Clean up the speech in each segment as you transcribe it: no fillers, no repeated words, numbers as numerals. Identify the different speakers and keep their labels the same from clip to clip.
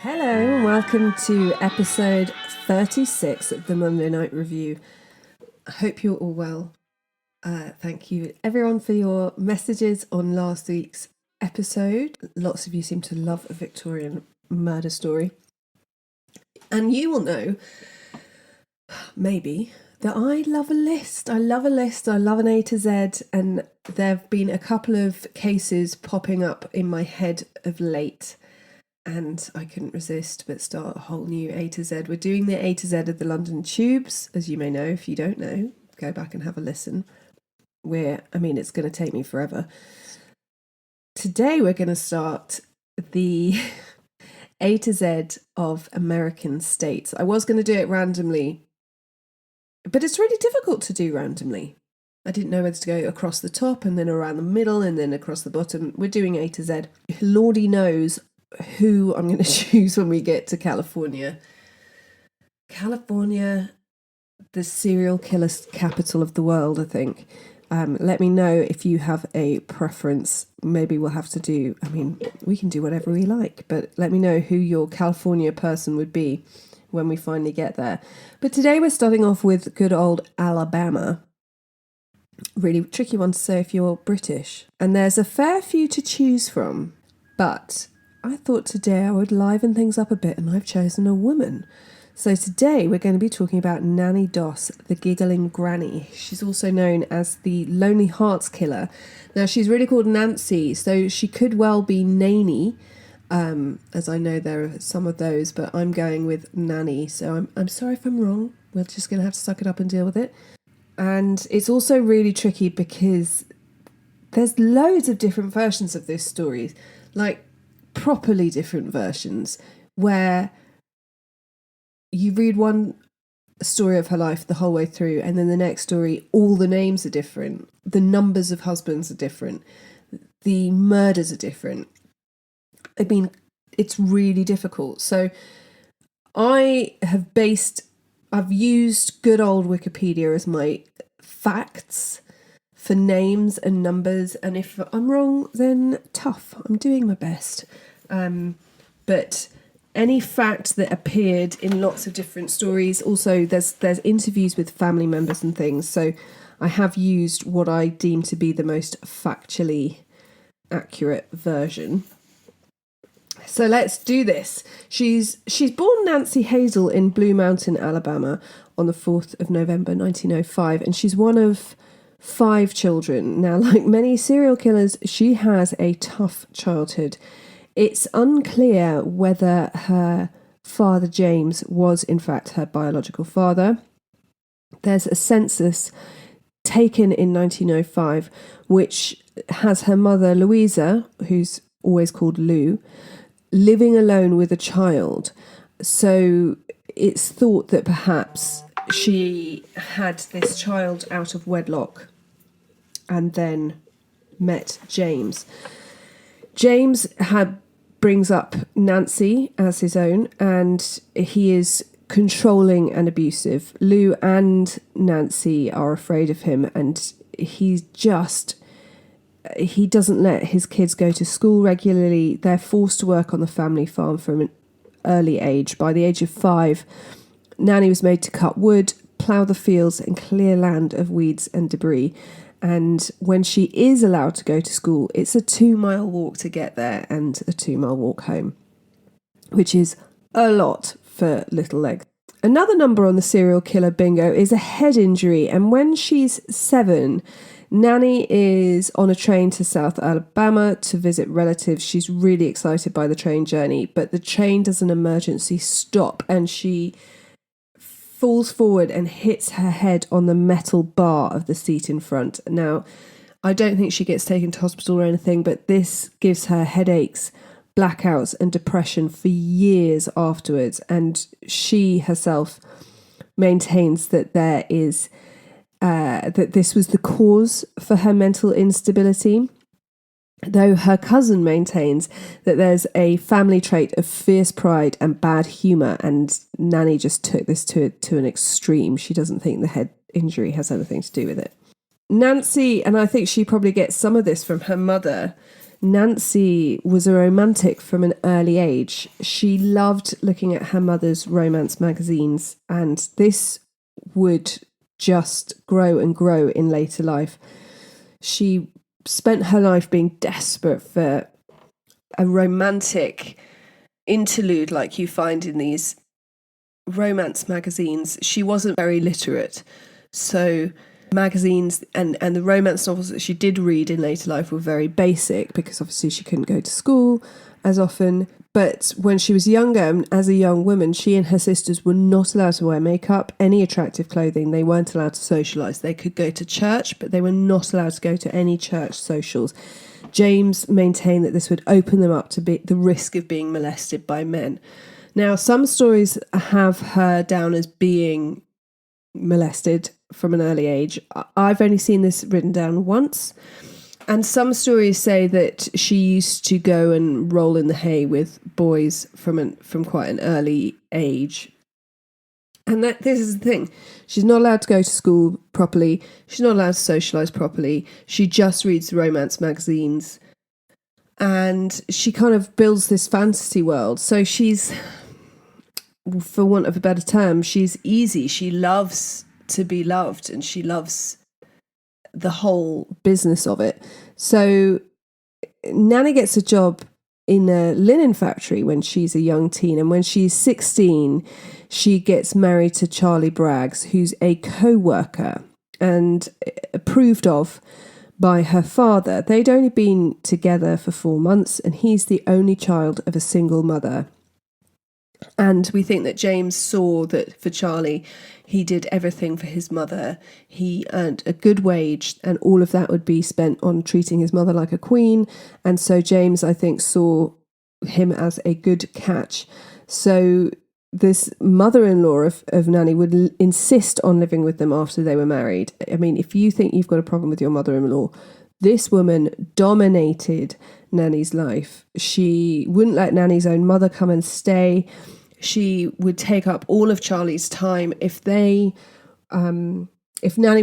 Speaker 1: Hello and welcome to episode 36 of the Monday Night Review. I hope you're all well. Thank you everyone for your messages on last week's episode. Lots of you seem to love a Victorian murder story. And you will know, maybe, that I love a list. I love an A to Z, and there have been a couple of cases popping up in my head of late. And I couldn't resist but start a whole new A to Z. We're doing the A to Z of the London tubes, as you may know. If you don't know, go back and have a listen. It's going to take me forever. Today we're going to start the A to Z of American states. I was going to do it randomly, but it's really difficult to do randomly. I didn't know whether to go across the top and then around the middle and then across the bottom. We're doing A to Z. Lordy knows who I'm going to choose when we get to California. California, the serial killer capital of the world, I think. Let me know if you have a preference. Maybe we'll have to do, we can do whatever we like, but let me know who your California person would be when we finally get there. But today we're starting off with good old Alabama. Really tricky one to say if you're British. And there's a fair few to choose from, but I thought today I would liven things up a bit, and I've chosen a woman. So today we're going to be talking about Nannie Doss, the Giggling Granny. She's also known as the Lonely Hearts Killer. Now, she's really called Nancy, so she could well be Nannie, as I know there are some of those, but I'm going with Nannie, so I'm sorry if I'm wrong. We're just going to have to suck it up and deal with it. And it's also really tricky because there's loads of different versions of this story, like properly different versions, where you read one story of her life the whole way through, and then the next story, all the names are different, the numbers of husbands are different, the murders are different. It's really difficult. So I've used good old Wikipedia as my facts for names and numbers, and if I'm wrong, then tough. I'm doing my best. But any fact that appeared in lots of different stories, also there's interviews with family members and things, so I have used what I deem to be the most factually accurate version. So let's do this. She's born Nancy Hazel in Blue Mountain, Alabama on the 4th of November 1905, and she's one of 5 children. Now, like many serial killers, she has a tough childhood. It's unclear whether her father, James, was in fact her biological father. There's a census taken in 1905, which has her mother, Louisa, who's always called Lou, living alone with a child. So it's thought that perhaps she had this child out of wedlock and then met James. James brings up Nancy as his own, and he is controlling and abusive. Lou and Nancy are afraid of him, and he doesn't let his kids go to school regularly. They're forced to work on the family farm from an early age. By the age of 5, Nannie was made to cut wood, plough the fields, and clear land of weeds and debris. And when she is allowed to go to school, it's a 2-mile walk to get there and a 2-mile walk home, which is a lot for little legs. Another number on the serial killer bingo is a head injury. And when she's 7, Nannie is on a train to South Alabama to visit relatives. She's really excited by the train journey, but the train does an emergency stop and she falls forward and hits her head on the metal bar of the seat in front. Now, I don't think she gets taken to hospital or anything, but this gives her headaches, blackouts, and depression for years afterwards. And she herself maintains that that this was the cause for her mental instability, though her cousin maintains that there's a family trait of fierce pride and bad humour, and Nannie just took this to an extreme. She doesn't think the head injury has anything to do with it. Nancy, and I think she probably gets some of this from her mother, Nancy was a romantic from an early age. She loved looking at her mother's romance magazines, and this would just grow and grow in later life. She spent her life being desperate for a romantic interlude like you find in these romance magazines. She wasn't very literate, so magazines and the romance novels that she did read in later life were very basic because obviously she couldn't go to school as often. But when she was younger, as a young woman, she and her sisters were not allowed to wear makeup, any attractive clothing. They weren't allowed to socialise. They could go to church, but they were not allowed to go to any church socials. James maintained that this would open them up to the risk of being molested by men. Now, some stories have her down as being molested from an early age. I've only seen this written down once. And some stories say that she used to go and roll in the hay with boys from quite an early age. And this is the thing. She's not allowed to go to school properly. She's not allowed to socialise properly. She just reads romance magazines. And she kind of builds this fantasy world. So she's, for want of a better term, she's easy. She loves to be loved, and she loves the whole business of it. So Nanny gets a job in a linen factory when she's a young teen, and when she's 16 she gets married to Charlie Braggs, who's a co-worker and approved of by her father. They'd only been together for 4 months, and he's the only child of a single mother. And we think that James saw that for Charlie, he did everything for his mother. He earned a good wage, and all of that would be spent on treating his mother like a queen. And so James, I think, saw him as a good catch. So this mother-in-law of Nanny would insist on living with them after they were married. I mean, if you think you've got a problem with your mother-in-law, this woman dominated Nanny's life. She wouldn't let Nanny's own mother come and stay. She would take up all of Charlie's time. If Nanny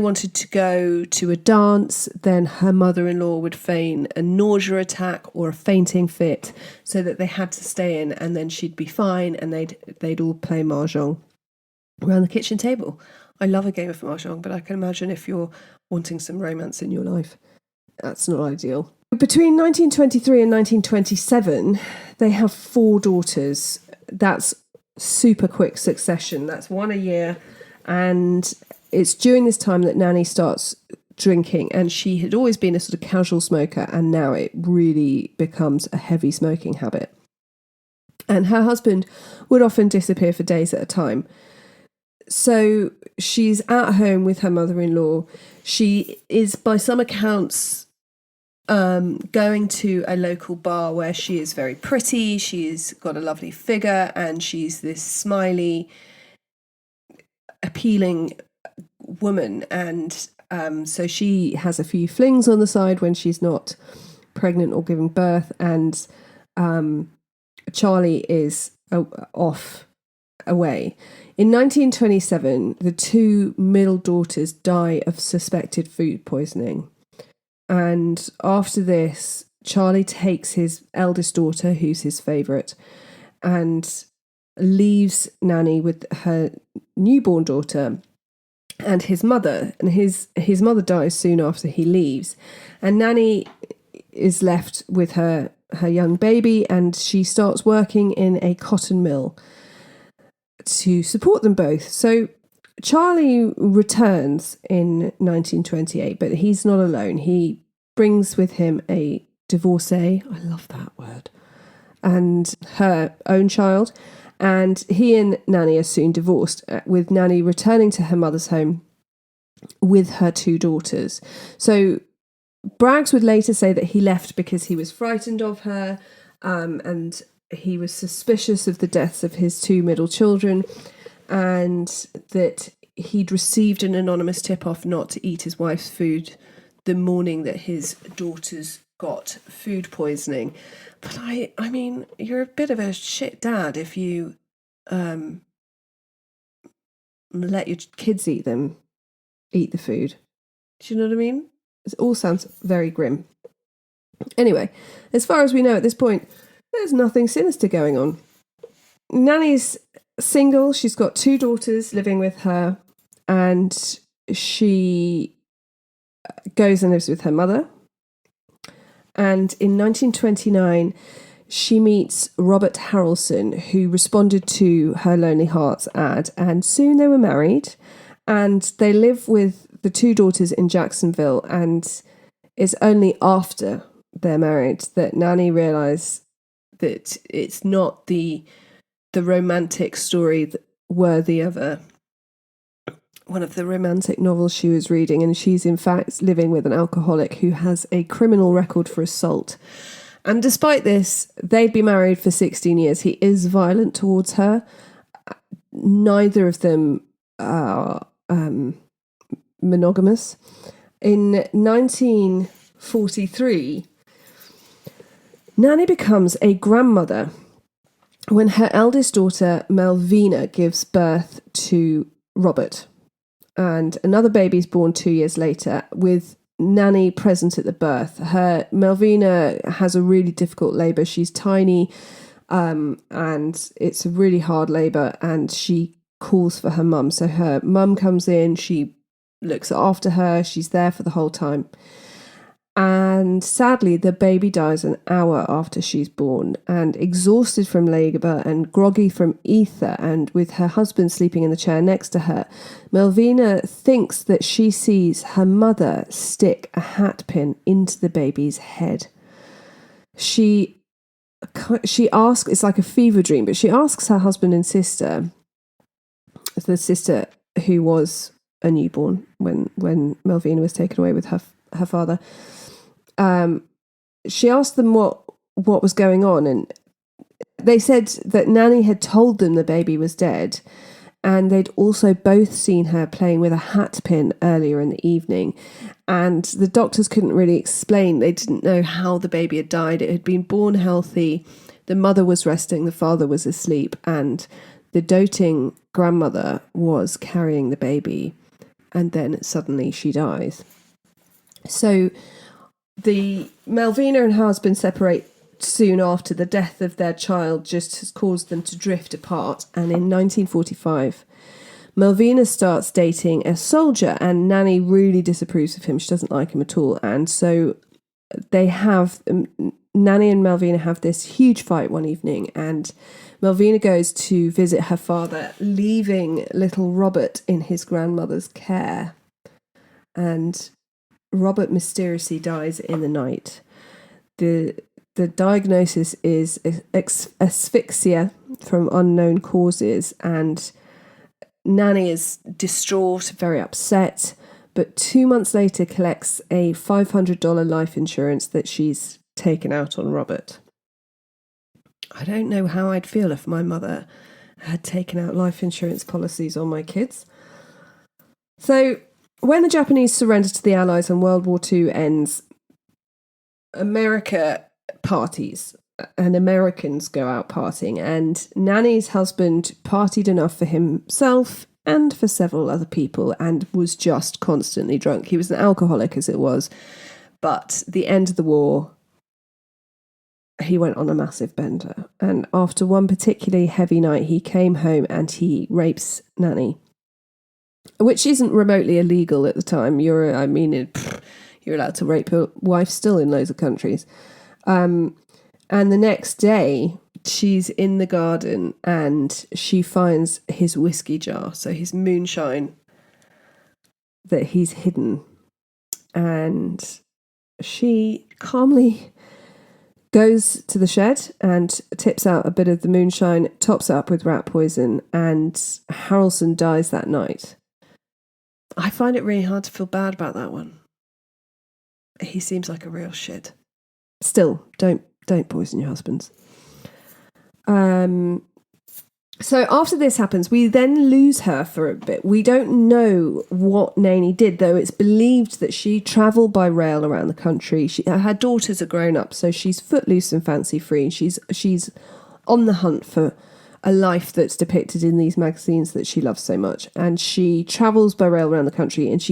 Speaker 1: wanted to go to a dance, then her mother-in-law would feign a nausea attack or a fainting fit so that they had to stay in, and then she'd be fine, and they'd all play mahjong around the kitchen table. I love a game of mahjong, but I can imagine if you're wanting some romance in your life, that's not ideal. Between 1923 and 1927, they have 4 daughters. That's super quick succession. That's 1 a year. And it's during this time that Nanny starts drinking, and she had always been a sort of casual smoker, and now it really becomes a heavy smoking habit. And her husband would often disappear for days at a time. So she's at home with her mother-in-law. She is, by some accounts, going to a local bar where she is very pretty. She's got a lovely figure, and she's this smiley, appealing woman. And so she has a few flings on the side when she's not pregnant or giving birth. And Charlie is off away. In 1927, the 2 middle daughters die of suspected food poisoning. And after this, Charlie takes his eldest daughter, who's his favourite, and leaves Nanny with her newborn daughter and his mother. And his mother dies soon after he leaves. And Nanny is left with her young baby, and she starts working in a cotton mill to support them both. So Charlie returns in 1928, but he's not alone. He brings with him a divorcee, I love that word, and her own child. And he and Nanny are soon divorced, with Nanny returning to her mother's home with her 2 daughters. So Braggs would later say that he left because he was frightened of her, and he was suspicious of the deaths of his 2 middle children, and that he'd received an anonymous tip-off not to eat his wife's food the morning that his daughters got food poisoning. But I mean, you're a bit of a shit dad if you let your kids eat the food. Do you know what I mean? It all sounds very grim. Anyway, as far as we know at this point, there's nothing sinister going on. Nannie's single. She's got 2 daughters living with her, and she goes and lives with her mother. And in 1929, she meets Robert Harrelson, who responded to her Lonely Hearts ad, and soon they were married, and they live with the 2 daughters in Jacksonville. And it's only after they're married that Nannie realised that it's not the romantic story worthy of one of the romantic novels she was reading, and she's in fact living with an alcoholic who has a criminal record for assault. And despite this, they'd be married for 16 years. He is violent towards her. Neither of them are monogamous. In 1943, Nannie becomes a grandmother when her eldest daughter, Melvina, gives birth to Robert. And another baby is born 2 years later, with Nannie present at the birth. Melvina has a really difficult labour. She's tiny, and it's a really hard labour, and she calls for her mum. So her mum comes in, she looks after her, she's there for the whole time. And sadly, the baby dies an hour after she's born, and exhausted from labour and groggy from ether, and with her husband sleeping in the chair next to her, Melvina thinks that she sees her mother stick a hat pin into the baby's head. She asks, it's like a fever dream, but she asks her husband and sister, the sister who was a newborn when Melvina was taken away with her father. She asked them what was going on, and they said that Nannie had told them the baby was dead, and they'd also both seen her playing with a hat pin earlier in the evening, and the doctors couldn't really explain. They didn't know how the baby had died. It had been born healthy, the mother was resting, the father was asleep, and the doting grandmother was carrying the baby, and then suddenly she dies. So the Melvina and her husband separate soon after. The death of their child just has caused them to drift apart. And in 1945, Melvina starts dating a soldier, and Nannie really disapproves of him. She doesn't like him at all. And so Nannie and Melvina have this huge fight one evening, and Melvina goes to visit her father, leaving little Robert in his grandmother's care. And Robert mysteriously dies in the night. The diagnosis is asphyxia from unknown causes, and Nannie is distraught, very upset, but 2 months later collects a $500 life insurance that she's taken out on Robert. I don't know how I'd feel if my mother had taken out life insurance policies on my kids. So when the Japanese surrender to the Allies and World War II ends, America parties and Americans go out partying, and Nannie's husband partied enough for himself and for several other people and was just constantly drunk. He was an alcoholic as it was, but the end of the war, he went on a massive bender. And after one particularly heavy night, he came home and he rapes Nannie, which isn't remotely illegal at the time. You're allowed to rape your wife still in loads of countries. And the next day, she's in the garden and she finds his whiskey jar, so his moonshine that he's hidden. And she calmly goes to the shed and tips out a bit of the moonshine, tops it up with rat poison, and Harrelson dies that night. I find it really hard to feel bad about that one. He seems like a real shit. Still, don't poison your husbands. So after this happens, we then lose her for a bit. We don't know what Nannie did, though it's believed that she travelled by rail around the country. Her daughters are grown up, so she's footloose and fancy free. She's on the hunt for a life that's depicted in these magazines that she loves so much. And she travels by rail around the country, and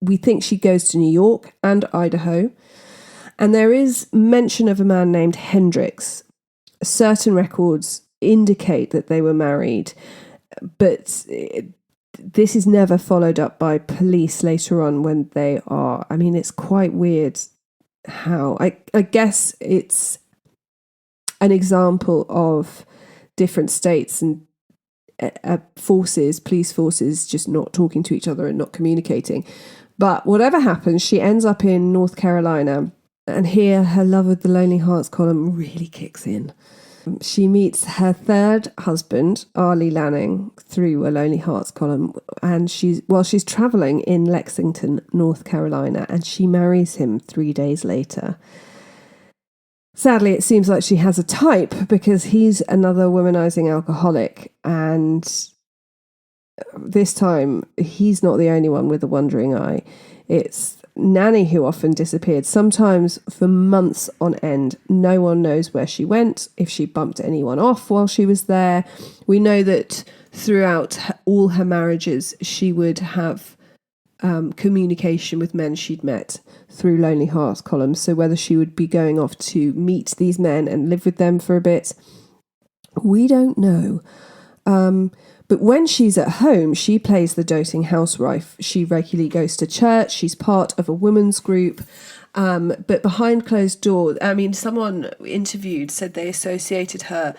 Speaker 1: we think she goes to New York and Idaho. And there is mention of a man named Hendricks. Certain records indicate that they were married, but this is never followed up by police later on when they are. I mean, it's quite weird how. I guess it's an example of different states and police forces just not talking to each other and not communicating. But whatever happens, she ends up in North Carolina, and here her love of the Lonely Hearts column really kicks in. She meets her third husband, Arlie Lanning, through a Lonely Hearts column, and she's travelling in Lexington, North Carolina, and she marries him 3 days later. Sadly, it seems like she has a type because he's another womanizing alcoholic, and this time he's not the only one with a wandering eye. It's Nannie who often disappeared, sometimes for months on end. No one knows where she went, if she bumped anyone off while she was there. We know that throughout all her marriages, she would have communication with men she'd met through Lonely Hearts columns. So whether she would be going off to meet these men and live with them for a bit, we don't know. But when she's at home, she plays the doting housewife. She regularly goes to church. She's part of a women's group. But behind closed doors, I mean, someone interviewed said they associated her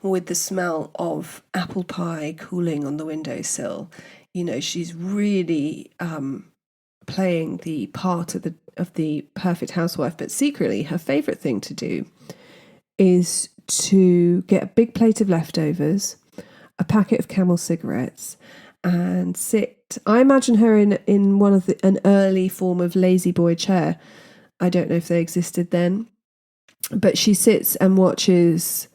Speaker 1: with the smell of apple pie cooling on the windowsill. You know, she's really playing the part of the perfect housewife. But secretly, her favourite thing to do is to get a big plate of leftovers, a packet of Camel cigarettes, and sit. I imagine her in one of an early form of lazy boy chair. I don't know if they existed then, but she sits and watches,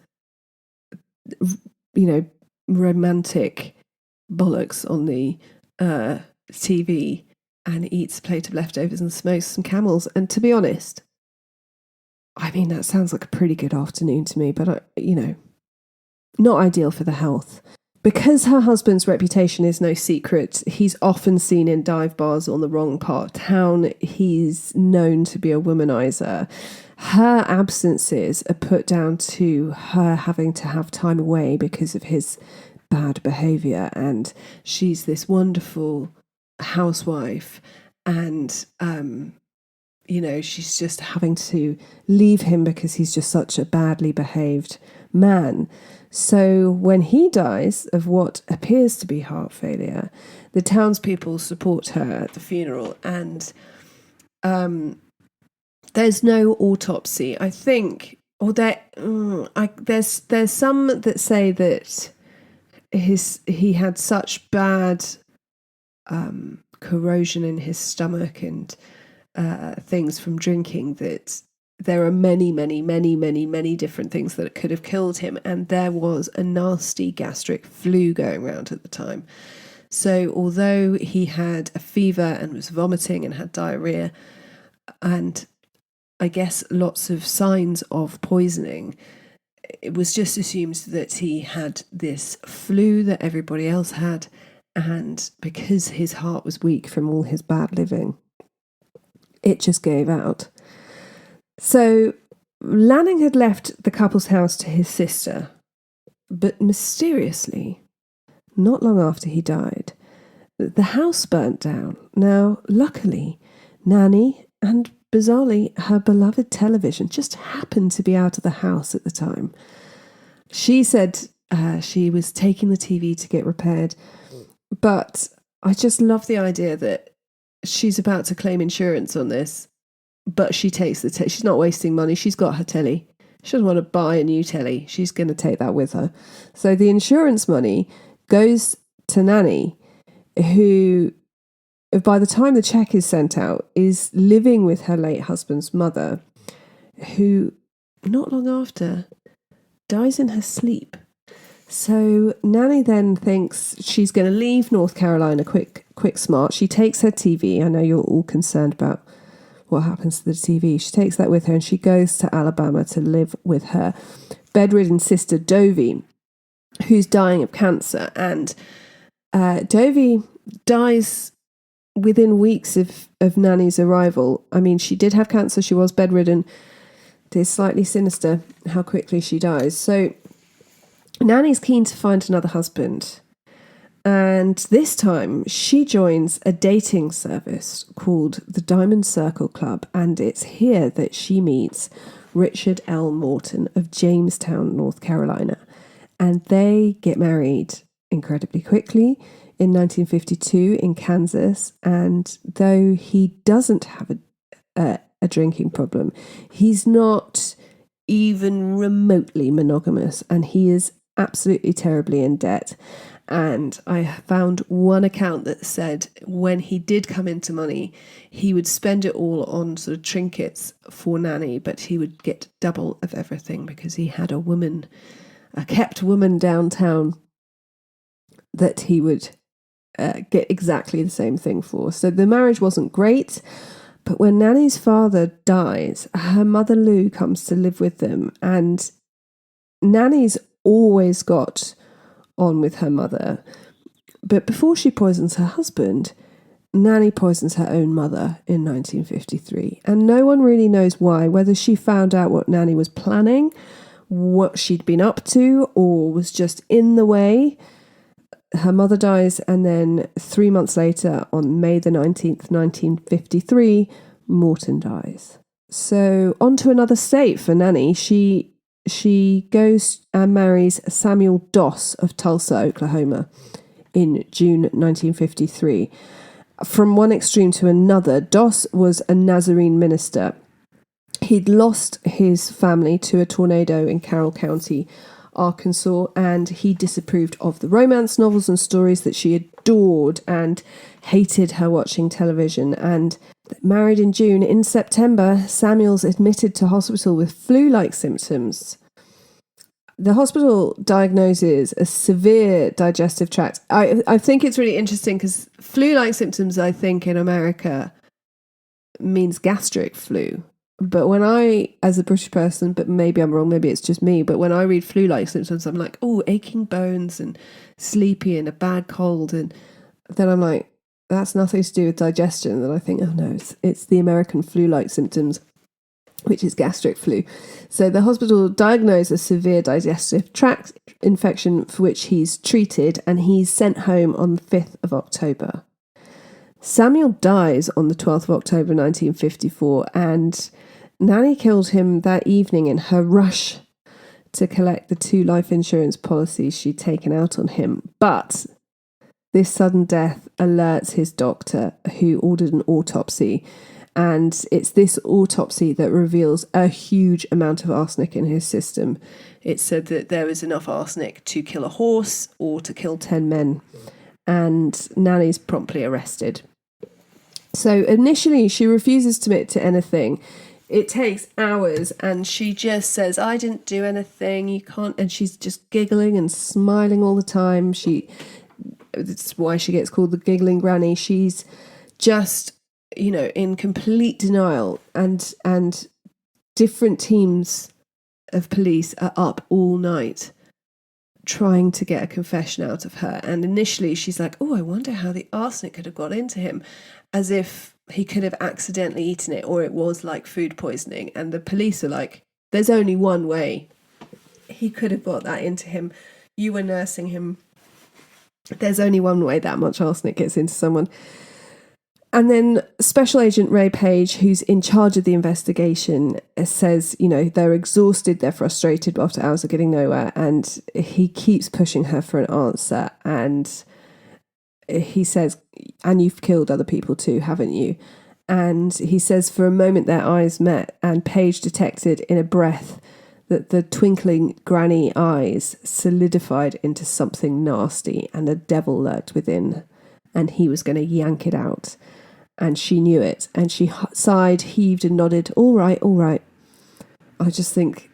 Speaker 1: romantic bollocks on the TV and eats a plate of leftovers and smokes some Camels. And to be honest, I mean, that sounds like a pretty good afternoon to me, but not ideal for the health. Because her husband's reputation is no secret, he's often seen in dive bars on the wrong part of town. He's known to be a womanizer. Her absences are put down to her having to have time away because of his bad behaviour, and she's this wonderful housewife, and she's just having to leave him because he's just such a badly behaved man. So when he dies of what appears to be heart failure, the townspeople support her at the funeral, and there's no autopsy. I think, or there's some that say that he had such bad corrosion in his stomach and things from drinking that there are many, many, many, many, many different things that could have killed him. And there was a nasty gastric flu going around at the time. So although he had a fever and was vomiting and had diarrhea and I guess lots of signs of poisoning, it was just assumed that he had this flu that everybody else had. And because his heart was weak from all his bad living, it just gave out. So Lanning had left the couple's house to his sister, but mysteriously, not long after he died, the house burnt down. Now, luckily, Nannie and bizarrely her beloved television just happened to be out of the house at the time. She said she was taking the TV to get repaired, but I just love the idea that she's about to claim insurance on this. But she takes she's not wasting money. She's got her telly. She doesn't want to buy a new telly. She's going to take that with her. So the insurance money goes to Nannie, who, by the time the check is sent out, is living with her late husband's mother, who, not long after, dies in her sleep. So Nannie then thinks she's going to leave North Carolina quick, smart. She takes her TV. I know you're all concerned about what happens to the TV. She takes that with her and she goes to Alabama to live with her bedridden sister Dovie, who's dying of cancer. And Dovie dies within weeks of Nannie's arrival, I mean, she did have cancer, she was bedridden. It is slightly sinister how quickly she dies. So Nannie's keen to find another husband. And this time she joins a dating service called the Diamond Circle Club. And it's here that she meets Richard L. Morton of Jamestown, North Carolina. And they get married incredibly quickly in 1952 in Kansas. And though he doesn't have a drinking problem, he's not even remotely monogamous, and he is absolutely terribly in debt. And I found one account that said when he did come into money, he would spend it all on sort of trinkets for Nannie, but he would get double of everything because he had a kept woman downtown that he would get exactly the same thing for. So the marriage wasn't great, but when Nannie's father dies, her mother Lou comes to live with them, and Nannie's always got on with her mother. But before she poisons her husband, Nannie poisons her own mother in 1953. And no one really knows why, whether she found out what Nannie was planning, what she'd been up to, or was just in the way. Her mother dies, and then 3 months later, on May the 19th, 1953, Morton dies. So on to another state for Nannie. She goes and marries Samuel Doss of Tulsa, Oklahoma, in June 1953. From one extreme to another, Doss was a Nazarene minister. He'd lost his family to a tornado in Carroll County, Arkansas, and he disapproved of the romance novels and stories that she adored and hated her watching television. And married in June, in September, Samuel's admitted to hospital with flu-like symptoms. The hospital diagnoses a severe digestive tract. I think it's really interesting because flu-like symptoms, I think, in America means gastric flu. But when I, as a British person, but maybe I'm wrong, maybe it's just me, but when I read flu-like symptoms, I'm like, oh, aching bones and sleepy and a bad cold. And then I'm like, that's nothing to do with digestion. And then I think, oh no, it's the American flu-like symptoms, which is gastric flu. So the hospital diagnosed a severe digestive tract infection for which he's treated, and he's sent home on the 5th of October. Samuel dies on the 12th of October 1954, and Nannie killed him that evening in her rush to collect the 2 life insurance policies she'd taken out on him. But this sudden death alerts his doctor, who ordered an autopsy, and it's this autopsy that reveals a huge amount of arsenic in his system. It said that there was enough arsenic to kill a horse or to kill 10 men, and Nannie's promptly arrested. So initially she refuses to admit to anything. It takes hours, and she just says, I didn't do anything, you can't, and she's just giggling and smiling all the time. That's why she gets called the Giggling Granny. She's just, in complete denial, and different teams of police are up all night trying to get a confession out of her. And initially she's like, oh, I wonder how the arsenic could have got into him, as if he could have accidentally eaten it or it was like food poisoning. And the police are like, there's only one way he could have got that into him. You were nursing him. There's only one way that much arsenic gets into someone. And then Special Agent Ray Page, who's in charge of the investigation, says, they're exhausted, they're frustrated after hours of getting nowhere, and he keeps pushing her for an answer. And he says, and you've killed other people too, haven't you? And he says for a moment their eyes met, and Page detected in a breath that the twinkling granny eyes solidified into something nasty, and a devil lurked within, and he was going to yank it out. And she knew it, and she sighed, heaved and nodded, all right, all right. I just think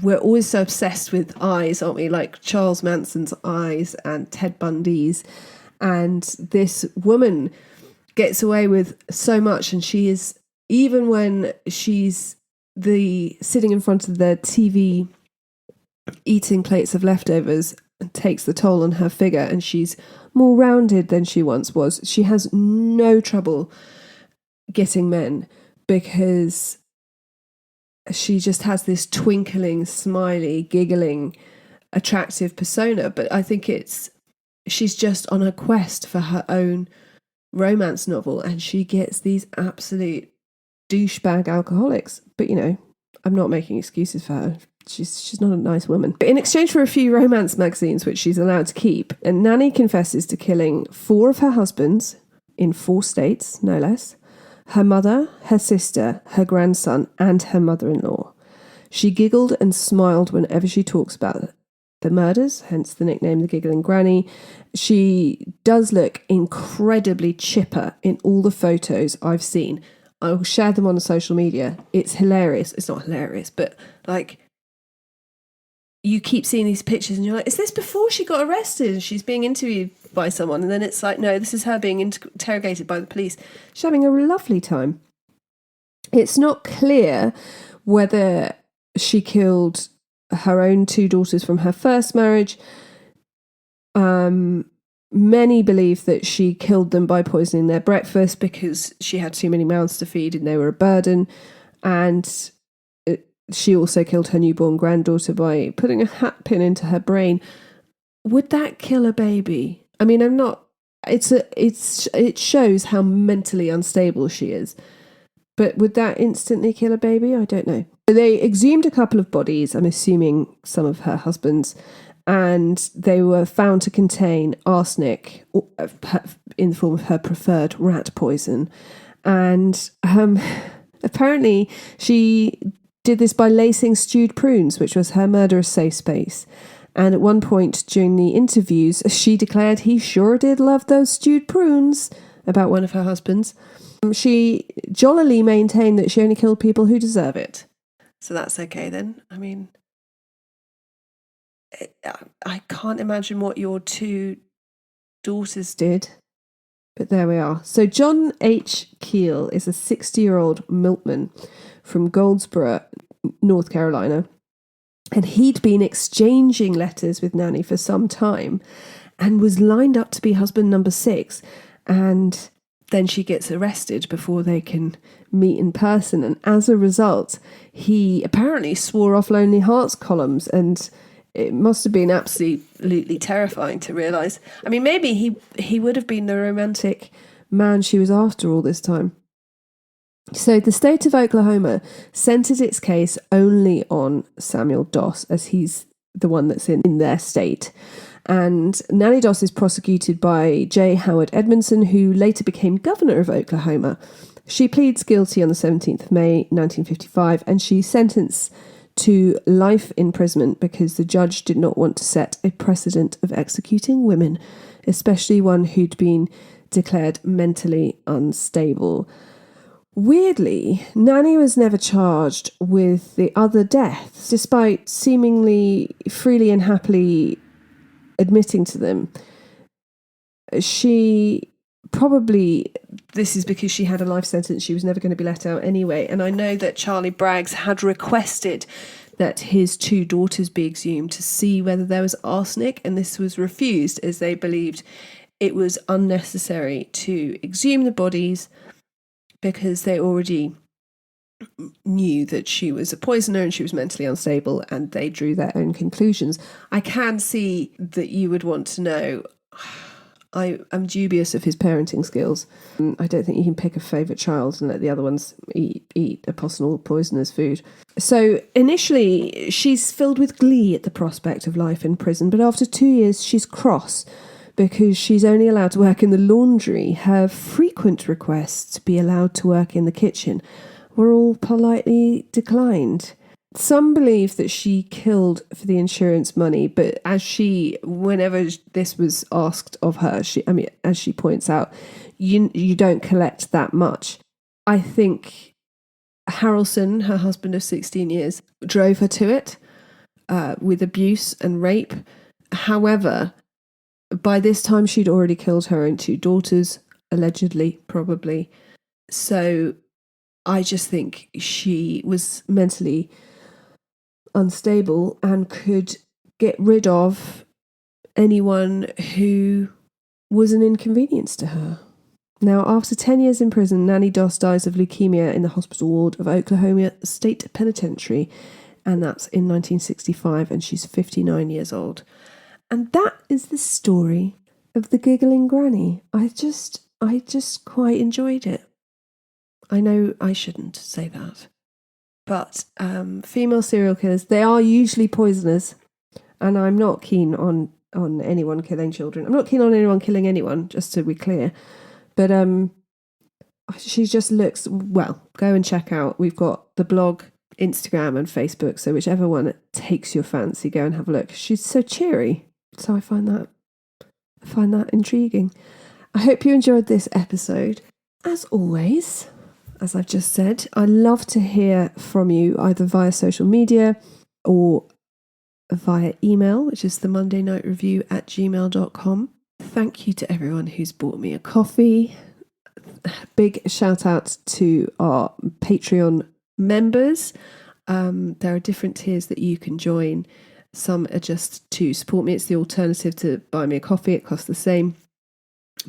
Speaker 1: we're always so obsessed with eyes, aren't we? Like Charles Manson's eyes and Ted Bundy's. And this woman gets away with so much, and she is, even when she's sitting in front of the TV eating plates of leftovers, takes the toll on her figure, and she's more rounded than she once was. She has no trouble getting men because she just has this twinkling, smiley, giggling, attractive persona. But I think she's just on a quest for her own romance novel, and she gets these absolute douchebag alcoholics. But I'm not making excuses for her. She's not a nice woman. But in exchange for a few romance magazines, which she's allowed to keep, and Nannie confesses to killing 4 of her husbands in 4 states, no less: her mother, her sister, her grandson, and her mother-in-law. She giggled and smiled whenever she talks about the murders, hence the nickname the Giggling Granny. She does look incredibly chipper in all the photos I've seen. I'll share them on the social media. It's hilarious. It's not hilarious, but you keep seeing these pictures and you're like, is this before she got arrested and she's being interviewed by someone? And then it's like, no, this is her being interrogated by the police. She's having a lovely time. It's not clear whether she killed her own 2 daughters from her first marriage. Many believe that she killed them by poisoning their breakfast because she had too many mouths to feed and they were a burden. And she also killed her newborn granddaughter by putting a hat pin into her brain. Would that kill a baby? I mean, I'm not. It shows how mentally unstable she is. But would that instantly kill a baby? I don't know. They exhumed a couple of bodies, I'm assuming some of her husband's, and they were found to contain arsenic in the form of her preferred rat poison. And apparently she did this by lacing stewed prunes, which was her murderous safe space. And at one point during the interviews, she declared he sure did love those stewed prunes about one of her husbands. She jollily maintained that she only killed people who deserve it. So that's okay then. I mean, I can't imagine what your 2 daughters did. But there we are. So John H. Keel is a 60-year-old milkman from Goldsboro, North Carolina. And he'd been exchanging letters with Nannie for some time and was lined up to be husband number 6. And then she gets arrested before they can meet in person. And as a result, he apparently swore off Lonely Hearts columns, and it must have been absolutely terrifying to realise. I mean, maybe he would have been the romantic man she was after all this time. So the state of Oklahoma centered its case only on Samuel Doss, as he's the one that's in their state. And Nannie Doss is prosecuted by J. Howard Edmondson, who later became governor of Oklahoma. She pleads guilty on the 17th of May, 1955, and she's sentenced to life imprisonment because the judge did not want to set a precedent of executing women, especially one who'd been declared mentally unstable. Weirdly, Nannie was never charged with the other deaths, despite seemingly freely and happily admitting to them. She probably, this is because she had a life sentence, she was never going to be let out anyway. And I know that Charlie Braggs had requested that his 2 daughters be exhumed to see whether there was arsenic, and this was refused as they believed it was unnecessary to exhume the bodies because they already knew that she was a poisoner and she was mentally unstable, and they drew their own conclusions. I can see that you would want to know. I'm dubious of his parenting skills. I don't think you can pick a favourite child and let the other ones eat a possible poisoner's food. So initially, she's filled with glee at the prospect of life in prison, but after 2 years, she's cross because she's only allowed to work in the laundry. Her frequent requests to be allowed to work in the kitchen were all politely declined. Some believe that she killed for the insurance money, but whenever this was asked of her, as she points out, you don't collect that much. I think Harrelson, her husband of 16 years, drove her to it with abuse and rape. However, by this time she'd already killed her own 2 daughters, allegedly, probably. So I just think she was mentally unstable and could get rid of anyone who was an inconvenience to her. Now, after 10 years in prison, Nannie Doss dies of leukemia in the hospital ward of Oklahoma State Penitentiary, and that's in 1965, and she's 59 years old. And that is the story of the Giggling Granny. I just quite enjoyed it. I know I shouldn't say that, but female serial killers, they are usually poisonous, and I'm not keen on anyone killing children. I'm not keen on anyone killing anyone, just to be clear. But she just looks, well, go and check out. We've got the blog, Instagram and Facebook, so whichever one takes your fancy, go and have a look. She's so cheery, so I find that intriguing. I hope you enjoyed this episode. As always, as I've just said, I love to hear from you either via social media or via email, which is themondaynightrevue@gmail.com. Thank you to everyone who's bought me a coffee. Big shout out to our Patreon members. There are different tiers that you can join. Some are just to support me. It's the alternative to buy me a coffee. It costs the same,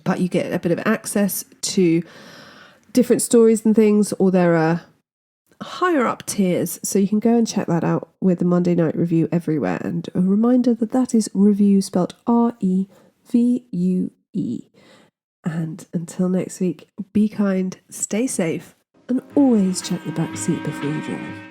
Speaker 1: but you get a bit of access to different stories and things, or there are higher up tiers, so you can go and check that out with the Monday Night Review everywhere. And a reminder that is review spelled REVUE. And until next week, be kind, stay safe, and always check the back seat before you drive.